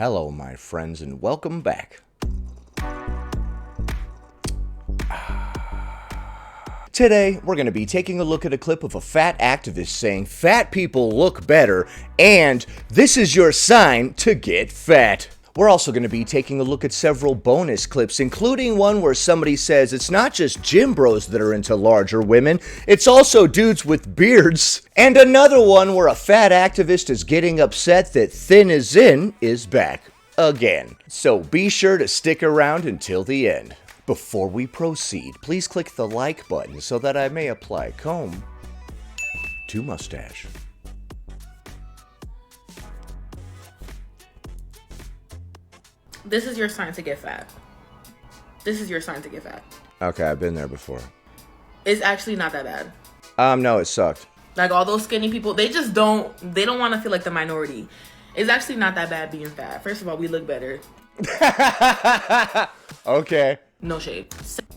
Hello, my friends, and welcome back. Today, we're going to be taking a look at a clip of a fat activist saying fat people look better, and this is your sign to get fat. We're also going to be taking a look at several bonus clips, including one where somebody says it's not just gym bros that are into larger women, it's also dudes with beards. And another one where a fat activist is getting upset that Thin as In is back again. So be sure to stick around until the end. Before we proceed, please click the like button so that I may apply comb to mustache. This is your sign to get fat. This is your sign to get fat. Okay, I've been there before. It's actually not that bad. No, it sucked. Like all those skinny people, they don't want to feel like the minority. It's actually not that bad being fat. First of all, we look better. Okay. No shade.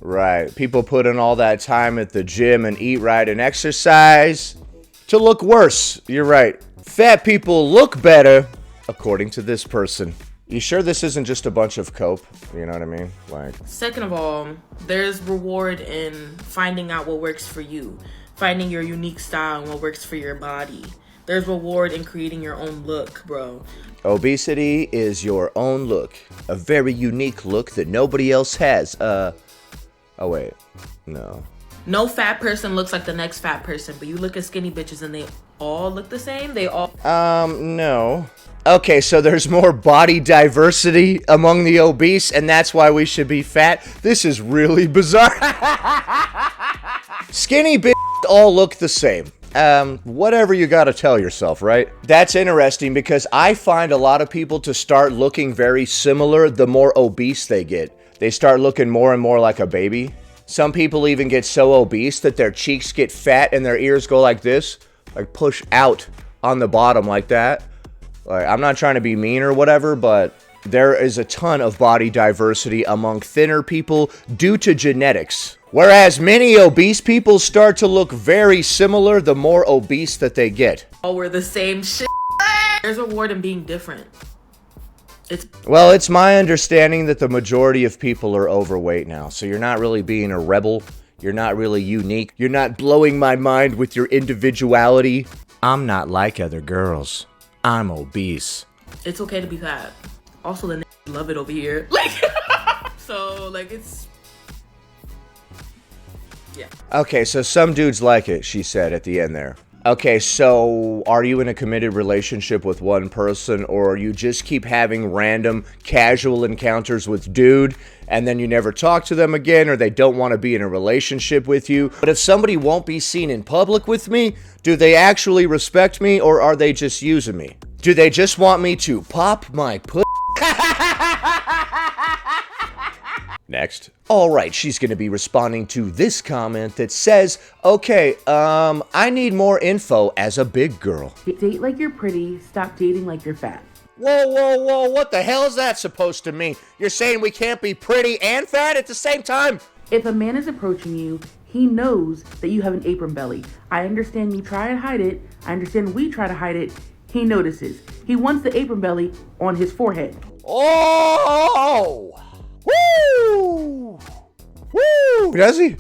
Right. People put in all that time at the gym and eat right and exercise to look worse. You're right. Fat people look better, according to this person. You sure this isn't just a bunch of cope? You know what I mean? Like. Second of all, there's reward in finding out what works for you, finding your unique style and what works for your body. There's reward in creating your own look, bro. Obesity is your own look. A very unique look that nobody else has. Oh wait. No. No fat person looks like the next fat person, but you look at skinny bitches and they all look the same? No. Okay, so there's more body diversity among the obese, and that's why we should be fat? This is really bizarre. Skinny bitches all look the same. Whatever you gotta tell yourself, right? That's interesting because I find a lot of people to start looking very similar the more obese they get. They start looking more and more like a baby. Some people even get so obese that their cheeks get fat and their ears go like this, like push out on the bottom like that. Like, I'm not trying to be mean or whatever, but there is a ton of body diversity among thinner people due to genetics. Whereas many obese people start to look very similar the more obese that they get. All we're the same shit. There's reward in being different. Well, it's my understanding that the majority of people are overweight now, so you're not really being a rebel. You're not really unique. You're not blowing my mind with your individuality. I'm not like other girls. I'm obese. It's okay to be fat. Also, the love it over here. It's... Yeah. Okay, so some dudes like it, she said at the end there. Okay, so are you in a committed relationship with one person, or you just keep having random casual encounters with dude, and then you never talk to them again, or they don't want to be in a relationship with you? But if somebody won't be seen in public with me, do they actually respect me, or are they just using me? Do they just want me to pop my pussy? Next. Alright, she's gonna be responding to this comment that says, okay, I need more info as a big girl. Date like you're pretty, stop dating like you're fat. Whoa, what the hell is that supposed to mean? You're saying we can't be pretty and fat at the same time? If a man is approaching you, he knows that you have an apron belly. I understand you try and hide it. I understand we try to hide it. He notices. He wants the apron belly on his forehead. Oh! Woo! Woo! Does he?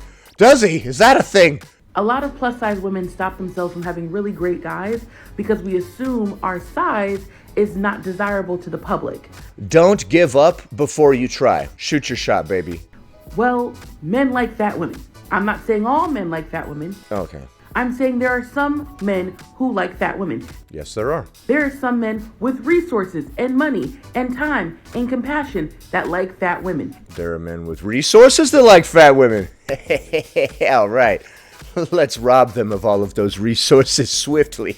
Is that a thing? A lot of plus size women stop themselves from having really great guys because we assume our size is not desirable to the public. Don't give up before you try. Shoot your shot, baby. Well, men like fat women. I'm not saying all men like fat women. Okay. I'm saying there are some men who like fat women. Yes, there are. There are some men with resources and money and time and compassion that like fat women. There are men with resources that like fat women. All right. Let's rob them of all of those resources swiftly.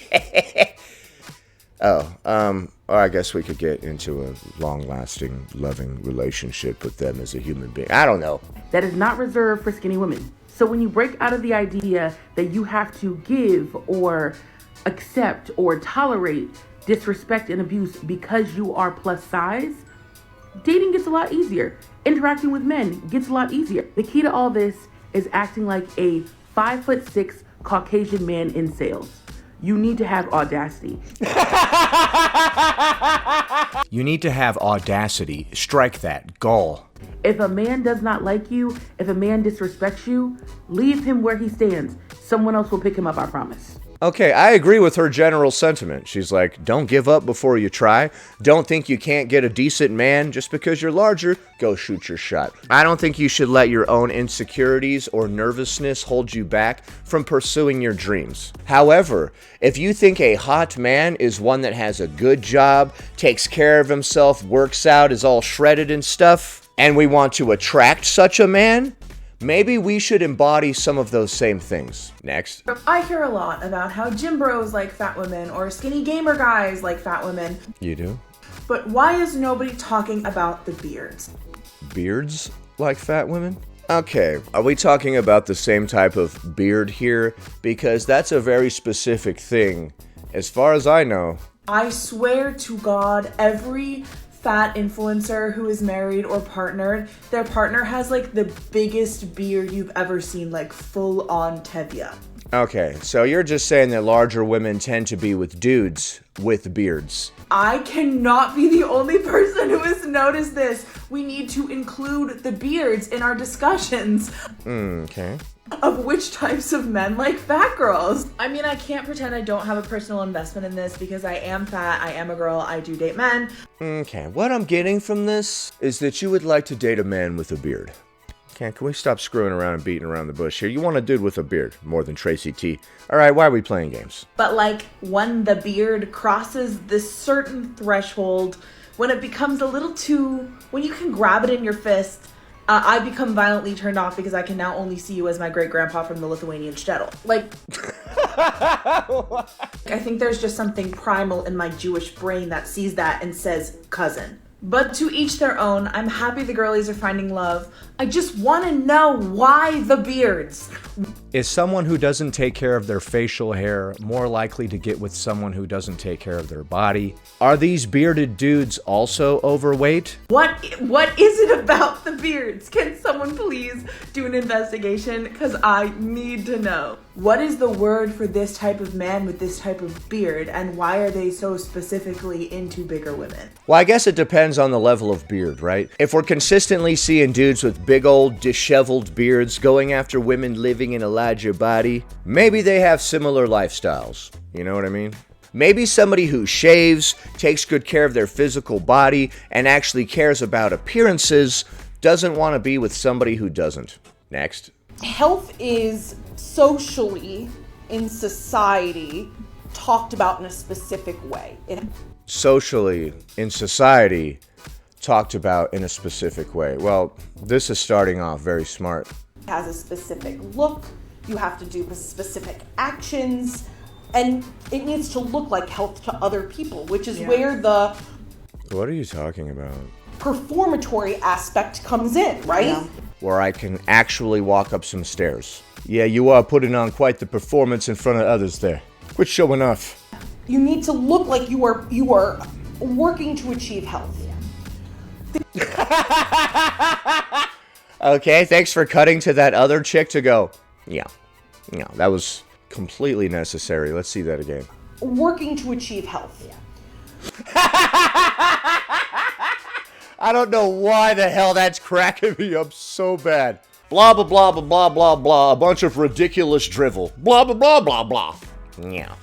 I guess we could get into a long-lasting, loving relationship with them as a human being. I don't know. That is not reserved for skinny women. So when you break out of the idea that you have to give or accept or tolerate disrespect and abuse because you are plus size, dating gets a lot easier. Interacting with men gets a lot easier. The key to all this is acting like a 5'6" Caucasian man in sales. You need to have audacity. You need to have audacity. Strike that. Gall. If a man does not like you, if a man disrespects you, leave him where he stands. Someone else will pick him up, I promise. Okay, I agree with her general sentiment. She's like, don't give up before you try. Don't think you can't get a decent man just because you're larger. Go shoot your shot. I don't think you should let your own insecurities or nervousness hold you back from pursuing your dreams. However, if you think a hot man is one that has a good job, takes care of himself, works out, is all shredded and stuff, and we want to attract such a man, maybe we should embody some of those same things. Next. I hear a lot about how gym bros like fat women or skinny gamer guys like fat women. You do? But why is nobody talking about the beards? Beards like fat women? Okay, are we talking about the same type of beard here? Because that's a very specific thing. As far as I know. I swear to God, every fat influencer who is married or partnered, their partner has like the biggest beard you've ever seen, like full on Tevye. Okay, so you're just saying that larger women tend to be with dudes with beards. I cannot be the only person who has noticed this. We need to include the beards in our discussions. Okay. Of which types of men like fat girls. I mean, I can't pretend I don't have a personal investment in this because I am fat, I am a girl, I do date men. Okay, what I'm getting from this is that you would like to date a man with a beard. Okay, can we stop screwing around and beating around the bush here? You want a dude with a beard more than Tracy T. Alright, why are we playing games? But like when the beard crosses this certain threshold, when it becomes a little too, when you can grab it in your fist, I become violently turned off because I can now only see you as my great-grandpa from the Lithuanian shtetl. Like, I think there's just something primal in my Jewish brain that sees that and says, cousin. But to each their own. I'm happy the girlies are finding love. I just want to know why the beards. Is someone who doesn't take care of their facial hair more likely to get with someone who doesn't take care of their body? Are these bearded dudes also overweight? What is it about the beards? Can someone please do an investigation? Because I need to know. What is the word for this type of man with this type of beard, and why are they so specifically into bigger women? Well, I guess it depends on the level of beard, right? If we're consistently seeing dudes with big old disheveled beards going after women living in a larger body, maybe they have similar lifestyles. You know what I mean? Maybe somebody who shaves, takes good care of their physical body, and actually cares about appearances doesn't want to be with somebody who doesn't. Next. Health is socially, in society, talked about in a specific way. Socially, in society, talked about in a specific way. Well, this is starting off very smart. It has a specific look, you have to do specific actions, and it needs to look like health to other people, which is where the What are you talking about? performatory aspect comes in, right? Yeah. Where I can actually walk up some stairs. Yeah, you are putting on quite the performance in front of others there. Quit showing off. You need to look like you are working to achieve health. Okay, thanks for cutting to that other chick to go, yeah, that was completely necessary. Let's see that again. Working to achieve health. I don't know why the hell that's cracking me up so bad. Blah, blah, blah, blah, blah, blah, blah. A bunch of ridiculous drivel. Blah, blah, blah, blah, blah. Yeah.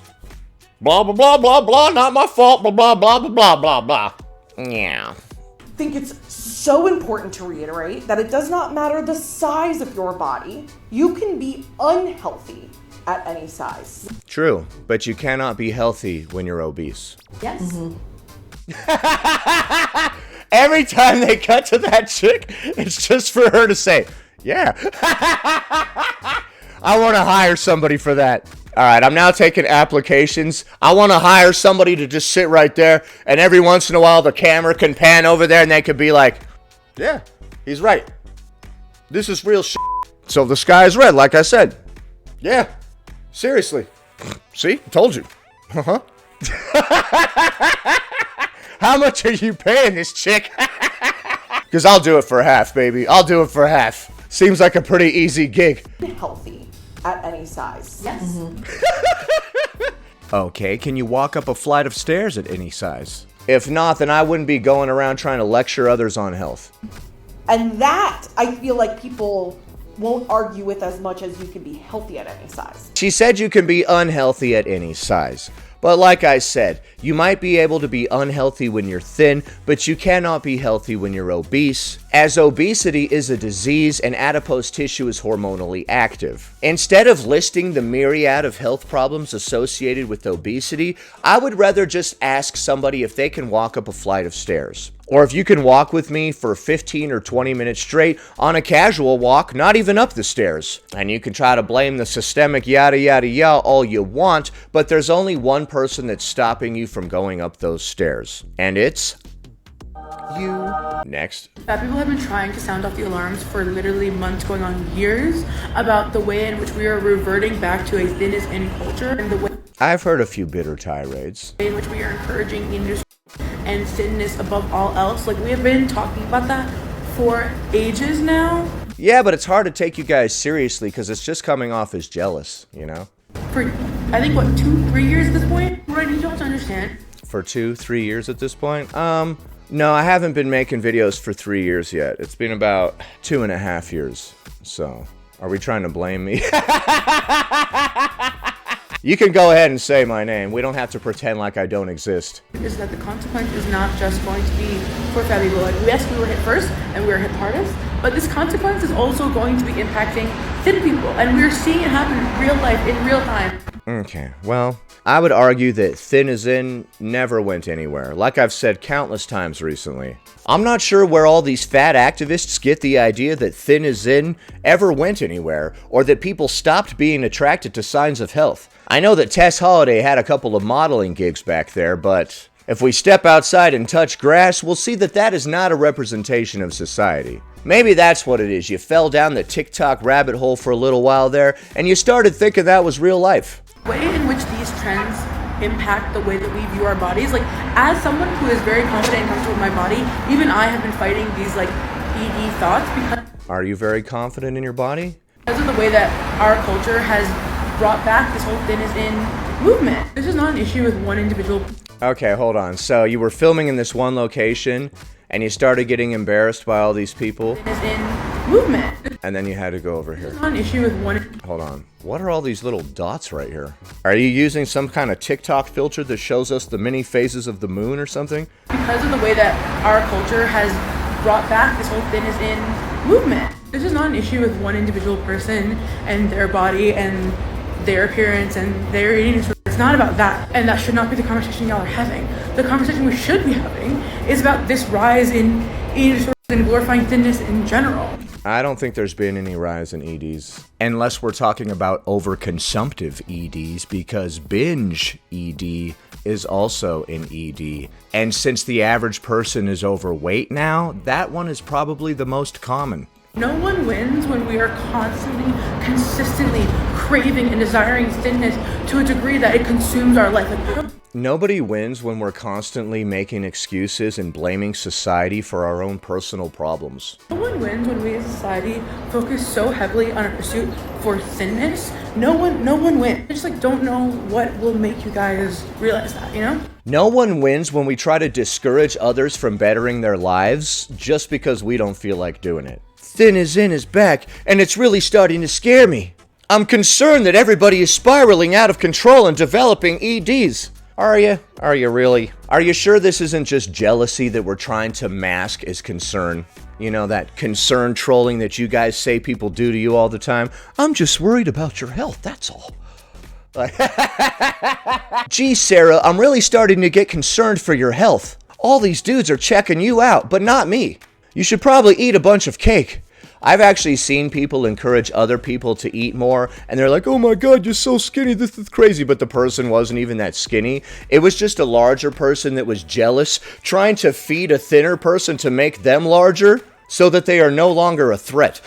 Blah, blah, blah, blah, blah. Not my fault. Blah, blah, blah, blah, blah, blah, blah. Yeah. I think it's so important to reiterate that it does not matter the size of your body. You can be unhealthy at any size. True, but you cannot be healthy when you're obese. Yes. Mm-hmm. Every time they cut to that chick, it's just for her to say, yeah. I want to hire somebody for that. All right, I'm now taking applications. I want to hire somebody to just sit right there, and every once in a while the camera can pan over there and they could be like, yeah, he's right. This is real shit. So the sky is red, like I said. Yeah, seriously. See, told you. Uh-huh. How much are you paying this chick? Because I'll do it for half, baby. I'll do it for half. Seems like a pretty easy gig. Healthy at any size. Yes. Okay, can you walk up a flight of stairs at any size? If not, then I wouldn't be going around trying to lecture others on health. And that, I feel like people won't argue with as much as you can be healthy at any size. She said you can be unhealthy at any size. But like I said, you might be able to be unhealthy when you're thin, but you cannot be healthy when you're obese, as obesity is a disease and adipose tissue is hormonally active. Instead of listing the myriad of health problems associated with obesity, I would rather just ask somebody if they can walk up a flight of stairs. Or if you can walk with me for 15 or 20 minutes straight on a casual walk, not even up the stairs. And you can try to blame the systemic yada yada yada all you want, but there's only one person that's stopping you from going up those stairs. And it's you. Next. That people have been trying to sound off the alarms for literally months, going on years, about the way in which we are reverting back to a thin is in culture, and the way I've heard a few bitter tirades. in which we are encouraging industry and thinness above all else. Like, we have been talking about that for ages now. Yeah, but it's hard to take you guys seriously because it's just coming off as jealous, you know? For, I think, what, 2-3 years at this point? What I need y'all to understand. For 2-3 years at this point? No, I haven't been making videos for 3 years yet. It's been about 2.5 years. So, are we trying to blame me? You can go ahead and say my name. We don't have to pretend like I don't exist. Is that the consequence is not just going to be for fat people. Like, yes, we were hit first and we were hit hardest, but this consequence is also going to be impacting thin people, and we're seeing it happen in real life, in real time. Okay, well, I would argue that thin as in never went anywhere, like I've said countless times recently. I'm not sure where all these fat activists get the idea that thin as in ever went anywhere, or that people stopped being attracted to signs of health. I know that Tess Holliday had a couple of modeling gigs back there, but if we step outside and touch grass, we'll see that that is not a representation of society. Maybe that's what it is. You fell down the TikTok rabbit hole for a little while there, and you started thinking that was real life. The way in which these trends impact the way that we view our bodies, like, as someone who is very confident and comfortable with my body, even I have been fighting these, like, ED thoughts because Are you very confident in your body? of the way that our culture has brought back this whole thin is in movement. This is not an issue with one individual. Okay, hold on. So you were filming in this one location, and you started getting embarrassed by all these people, Thin is in movement. This and then you had to go over here. is not an issue with one. Hold on. What are all these little dots right here? Are you using some kind of TikTok filter that shows us the many phases of the moon or something? Because of the way that our culture has brought back this whole thin is in movement. This is not an issue with one individual person and their body and their appearance and their eating disorder. It's not about that, and that should not be the conversation y'all are having. The conversation we should be having is about this rise in eating disorders and glorifying thinness in general. I don't think there's been any rise in EDs. Unless we're talking about overconsumptive EDs, because binge ED is also an ED. And since the average person is overweight now, that one is probably the most common. No one wins when we are constantly, consistently craving and desiring thinness to a degree that it consumes our life. Like, Nobody wins when we're constantly making excuses and blaming society for our own personal problems. no one wins when we as a society focus so heavily on a pursuit for thinness. No one wins. I just, like, don't know what will make you guys realize that, you know? No one wins when we try to discourage others from bettering their lives just because we don't feel like doing it. Thin is in is back, and it's really starting to scare me. I'm concerned that everybody is spiraling out of control and developing EDs. Are you? Are you really? Are you sure this isn't just jealousy that we're trying to mask as concern? You know, that concern trolling that you guys say people do to you all the time? I'm just worried about your health, that's all. Gee, Sarah, I'm really starting to get concerned for your health. All these dudes are checking you out, but not me. You should probably eat a bunch of cake. I've actually seen people encourage other people to eat more, and they're like, oh my god, you're so skinny, this is crazy, but the person wasn't even that skinny. It was just a larger person that was jealous, trying to feed a thinner person to make them larger, so that they are no longer a threat.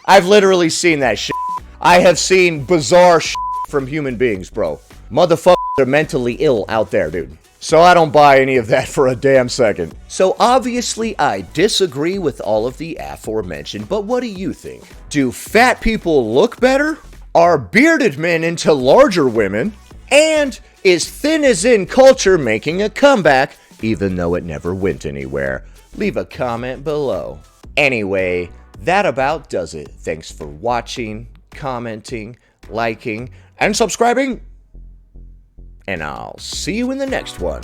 I've literally seen that shit. I have seen bizarre shit from human beings, bro. Motherfuckers are mentally ill out there, dude. So I don't buy any of that for a damn second. So obviously I disagree with all of the aforementioned, but what do you think? Do fat people look better? Are bearded men into larger women? And is thin as in culture making a comeback, even though it never went anywhere? Leave a comment below. Anyway, that about does it. Thanks for watching, commenting, liking, and subscribing. And I'll see you in the next one.